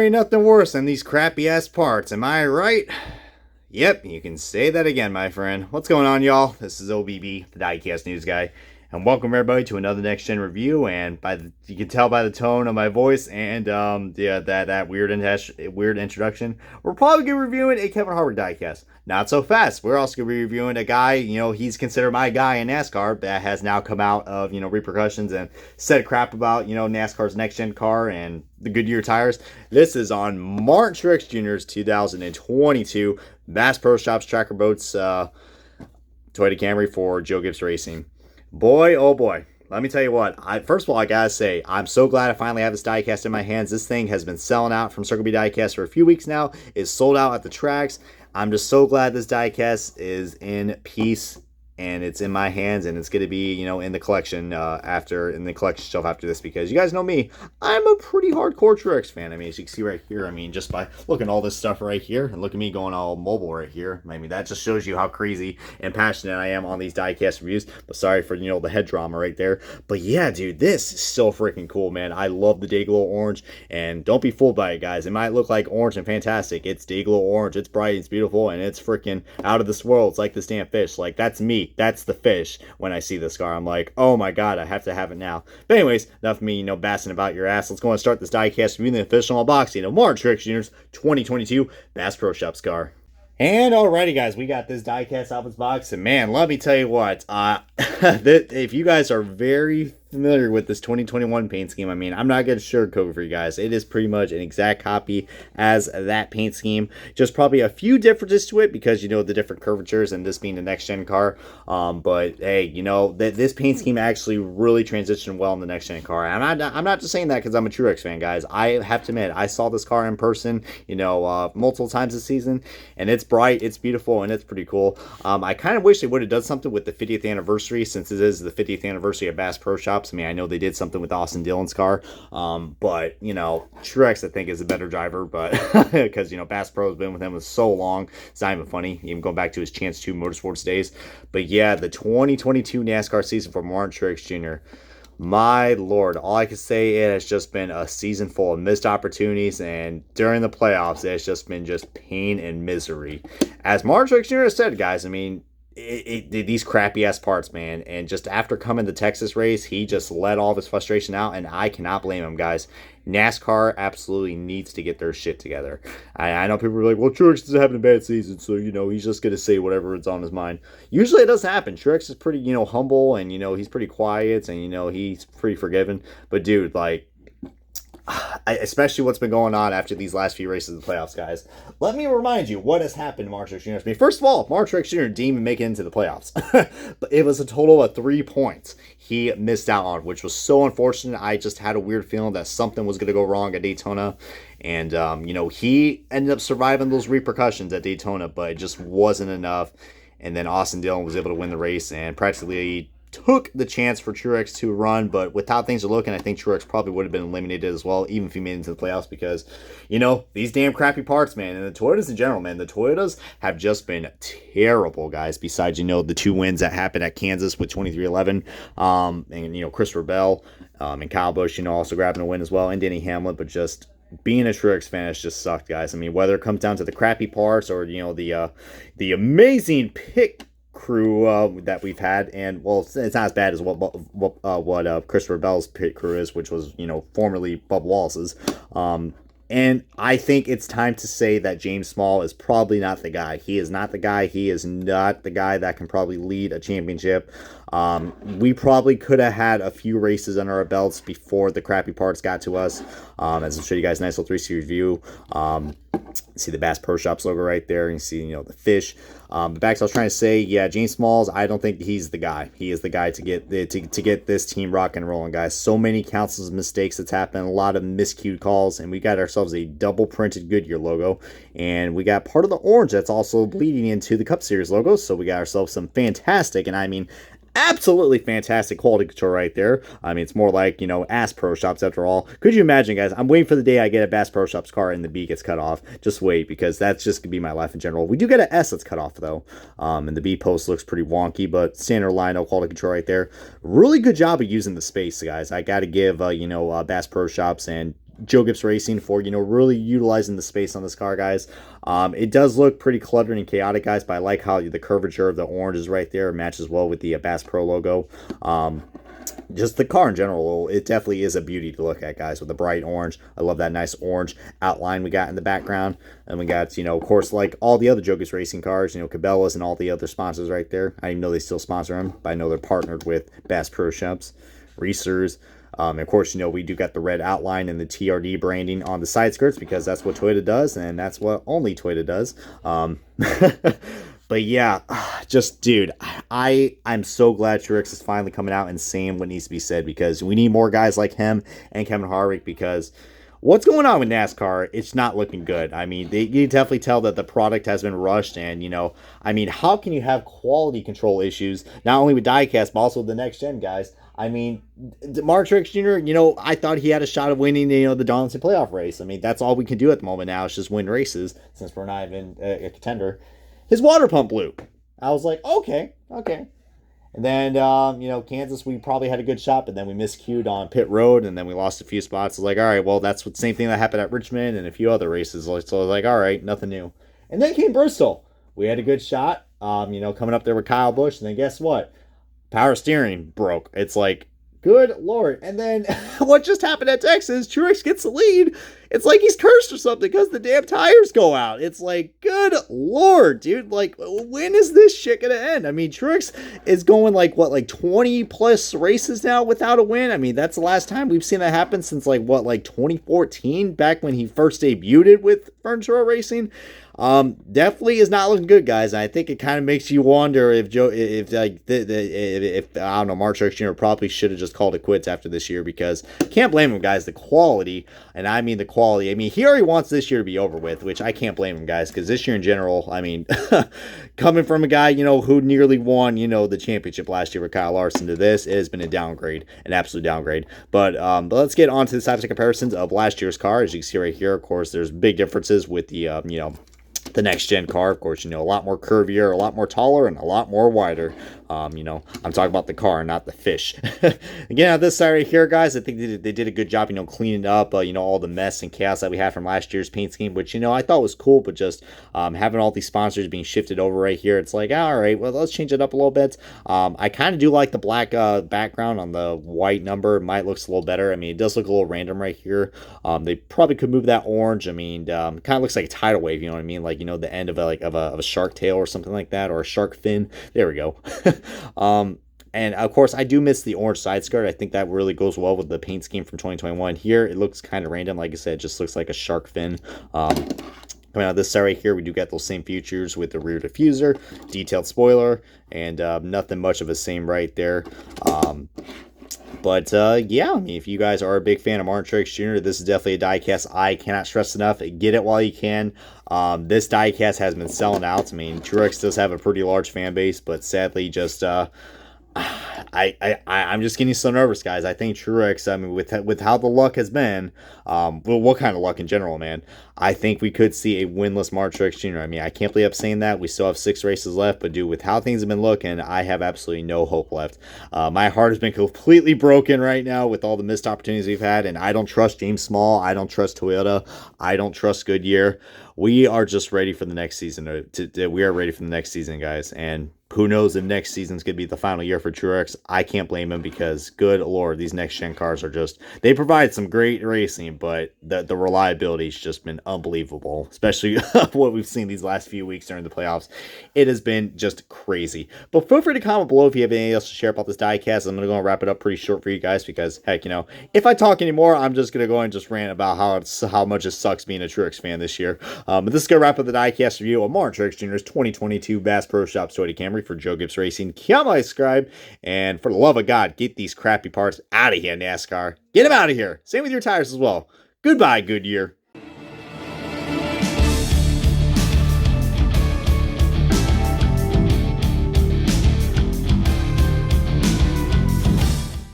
ain't nothing worse than these crappy ass parts, am I right? Yep, you can say that again, my friend. What's going on, y'all? This is OBB, the Diecast News Guy, and welcome everybody to another Next Gen review. And you can tell by the tone of my voice and that weird introduction, we're probably gonna be reviewing a Kevin Harvick diecast. Not so fast. We're also gonna be reviewing a guy, he's considered my guy in NASCAR that has now come out of repercussions and said crap about NASCAR's next gen car and the Goodyear tires. This is on Martin Truex Jr.'s 2022 Bass Pro Shops Tracker Boats Toyota Camry for Joe Gibbs Racing. Boy, oh boy. Let me tell you what. First of all, I gotta say, I'm so glad I finally have this diecast in my hands. This thing has been selling out from Circle B Diecast for a few weeks now. It's sold out at the tracks. I'm just so glad this diecast is in peace and it's in my hands, and it's going to be, in the collection shelf after this, because you guys know me, I'm a pretty hardcore Truex fan. I mean, as you can see right here, just by looking at all this stuff right here, and look at me going all mobile right here. That just shows you how crazy and passionate I am on these diecast reviews. But sorry for, the head drama right there. But yeah, dude, this is so freaking cool, man. I love the Dayglow orange, and don't be fooled by it, guys. It might look like orange and fantastic. It's Dayglow orange. It's bright, it's beautiful, and it's freaking out of this world. It's like this damn fish. Like, that's me. That's the fish. When I see this car, I'm like, oh my god, I have to have it now. But anyways, enough of me, bassing about your ass. Let's go and start this diecast reviewing the official unboxing of Martin Truex Jr.'s 2022 Bass Pro Shops car. And alrighty, guys, we got this diecast out of its box, and man, let me tell you what, if you guys are very familiar with this 2021 paint scheme, I'm not going to sugarcoat for you guys. It is pretty much an exact copy as that paint scheme. Just probably a few differences to it because, the different curvatures and this being the next gen car. But hey, this paint scheme actually really transitioned well in the next gen car. And I'm not just saying that because I'm a Truex fan, guys. I have to admit, I saw this car in person, multiple times this season, and it's bright, it's beautiful, and it's pretty cool. I kind of wish they would have done something with the 50th anniversary, since it is the 50th anniversary of Bass Pro Shops. I know they did something with Austin Dillon's car, but, Truex, I think, is a better driver, but because, Bass Pro has been with him for so long, it's not even funny, even going back to his Chance 2 Motorsports days. But yeah, the 2022 NASCAR season for Martin Truex Jr., my lord, all I can say, it has just been a season full of missed opportunities, and during the playoffs, it's just been pain and misery. As Martin Truex Jr. has said, guys, these crappy ass parts, man, and just after coming to Texas race, he just let all of his frustration out, and I cannot blame him, guys. NASCAR absolutely needs to get their shit together. I know people are like, well, Truex is having a bad season, so he's just gonna say whatever is on his mind. Usually it doesn't happen. Truex is pretty humble, and he's pretty quiet, and he's pretty forgiving. But dude, like, especially what's been going on after these last few races of the playoffs, guys. Let me remind you what has happened to Martin Truex Jr. First of all, Martin Truex Jr. didn't even make it into the playoffs. But it was a total of 3 points he missed out on, which was so unfortunate. I just had a weird feeling that something was going to go wrong at Daytona. And, he ended up surviving those repercussions at Daytona, but it just wasn't enough. And then Austin Dillon was able to win the race and practically took the chance for Truex to run, but with how things are looking, I think Truex probably would have been eliminated as well, even if he made it into the playoffs, because, these damn crappy parts, man, and the Toyotas in general, man, the Toyotas have just been terrible, guys, besides, the 2 wins that happened at Kansas with 23-11, and, Christopher Bell, and Kyle Busch, also grabbing a win as well, and Denny Hamlin, but just being a Truex fan has just sucked, guys. Whether it comes down to the crappy parts or, the amazing pit crew that we've had, and well, it's not as bad as what Christopher Bell's pit crew is, which was formerly Bubba Wallace's. And I think it's time to say that James Small is probably not the guy. He is not the guy. He is not the guy that can probably lead a championship. We probably could have had a few races under our belts before the crappy parts got to us. As I'll show you guys a nice little 3C review. See the Bass Pro Shops logo right there. You see, the fish. But back to what I was trying to say, yeah, James Smalls, I don't think he's the guy. He is the guy to get this team rocking and rolling, guys. So many countless mistakes that's happened, a lot of miscued calls, and we got ourselves a double printed Goodyear logo, and we got part of the orange that's also bleeding into the Cup Series logo. So we got ourselves some fantastic, and absolutely fantastic quality control right there. It's more like, Ass Pro Shops after all. Could you imagine, guys? I'm waiting for the day I get a Bass Pro Shops car and the B gets cut off. Just wait, because that's just going to be my life in general. We do get an S that's cut off, though. And the B post looks pretty wonky, but standard Lino quality control right there. Really good job of using the space, guys. I got to give, Bass Pro Shops and Joe Gibbs Racing for, really utilizing the space on this car, guys. It does look pretty cluttered and chaotic, guys, but I like how the curvature of the orange is right there. It matches well with the Bass Pro logo. Just the car in general, it definitely is a beauty to look at, guys, with the bright orange. I love that nice orange outline we got in the background. And we got, of course, like all the other Joe Gibbs Racing cars, Cabela's and all the other sponsors right there. I didn't know they still sponsor them, but I know they're partnered with Bass Pro Shops, Racers. Of course, we do got the red outline and the TRD branding on the side skirts because that's what Toyota does, and that's what only Toyota does. But yeah, just, dude, I'm so glad Truex is finally coming out and saying what needs to be said, because we need more guys like him and Kevin Harvick, because what's going on with NASCAR, it's not looking good. I mean, you definitely tell that the product has been rushed, and, how can you have quality control issues, not only with diecast, but also the next gen guys? I mean, Mark Truex Jr., I thought he had a shot of winning, the Donaldson playoff race. I mean, that's all we can do at the moment now is just win races, since we're not even a contender. His water pump blew. I was like, okay. And then, Kansas, we probably had a good shot, but then we miscued on pit road, and then we lost a few spots. I was like, all right, well, that's the same thing that happened at Richmond and a few other races. So I was like, all right, nothing new. And then came Bristol. We had a good shot, coming up there with Kyle Busch, and then guess what? Power steering broke. It's like, good Lord. And then what just happened at Texas? Truex gets the lead. It's like he's cursed or something because the damn tires go out. It's like, good Lord, dude. Like, when is this shit going to end? I mean, Truex is going like 20 plus races now without a win. I mean, that's the last time we've seen that happen since 2014, back when he first debuted with Furniture Racing. Definitely is not looking good, guys. I think it kind of makes you wonder if I don't know, Mark Truex Jr. probably should have just called it quits after this year, because can't blame him, guys. The quality, and I mean the quality. I mean, he already wants this year to be over with, which I can't blame him, guys, because this year in general, I mean, coming from a guy, who nearly won, the championship last year with Kyle Larson to this, it has been a downgrade, an absolute downgrade. But let's get on to the size comparisons of last year's car. As you can see right here, of course, there's big differences with the, the next gen car. Of course, a lot more curvier, a lot more taller, and a lot more wider. I'm talking about the car, not the fish. Again, on this side right here, guys, I think they did a good job, cleaning up, all the mess and chaos that we had from last year's paint scheme, which, I thought was cool, but just having all these sponsors being shifted over right here, it's like, all right, well, let's change it up a little bit. I kind of do like the black background on the white number. It might looks a little better. I mean, it does look a little random right here. They probably could move that orange. I mean, kind of looks like a tidal wave, you know what I mean? Like, the end of a shark tail or something like that, or a shark fin. There we go. And of course, I do miss the orange side skirt. I think that really goes well with the paint scheme from 2021. Here, it looks kind of random. Like I said, it just looks like a shark fin. Coming out this side right here, we do get those same features with the rear diffuser, detailed spoiler, and nothing much of the same right there. But yeah, I mean, if you guys are a big fan of Martin Truex Jr., this is definitely a diecast I cannot stress enough. Get it while you can. This diecast has been selling out. I mean, Truex does have a pretty large fan base, but sadly, just I'm just getting so nervous, guys. I think Truex, I mean, with how the luck has been, well, what kind of luck in general, man? I think we could see a winless Mark Truex Jr. I mean, I can't believe I'm saying that. We still have 6 races left, but dude, with how things have been looking, I have absolutely no hope left. My heart has been completely broken right now with all the missed opportunities we've had, and I don't trust James Small. I don't trust Toyota. I don't trust Goodyear. We are just ready for the next season. We are ready for the next season, guys, and who knows if next season's going to be the final year for Truex. I can't blame him, because, good Lord, these next-gen cars are just... They provide some great racing, but the reliability's just been unbelievable, especially what we've seen these last few weeks during the playoffs. It has been just crazy. But feel free to comment below if you have anything else to share about this diecast. I'm going to go and wrap it up pretty short for you guys, because, heck, if I talk anymore, I'm just going to go and just rant about how much it sucks being a Truex fan this year. But this is going to wrap up the diecast review of Martin Truex Jr.'s 2022 Bass Pro Shops Toyota Camry. For Joe Gibbs Racing, subscribe, and for the love of God, get these crappy parts out of here, NASCAR. Get them out of here. Same with your tires as well. Goodbye, Goodyear.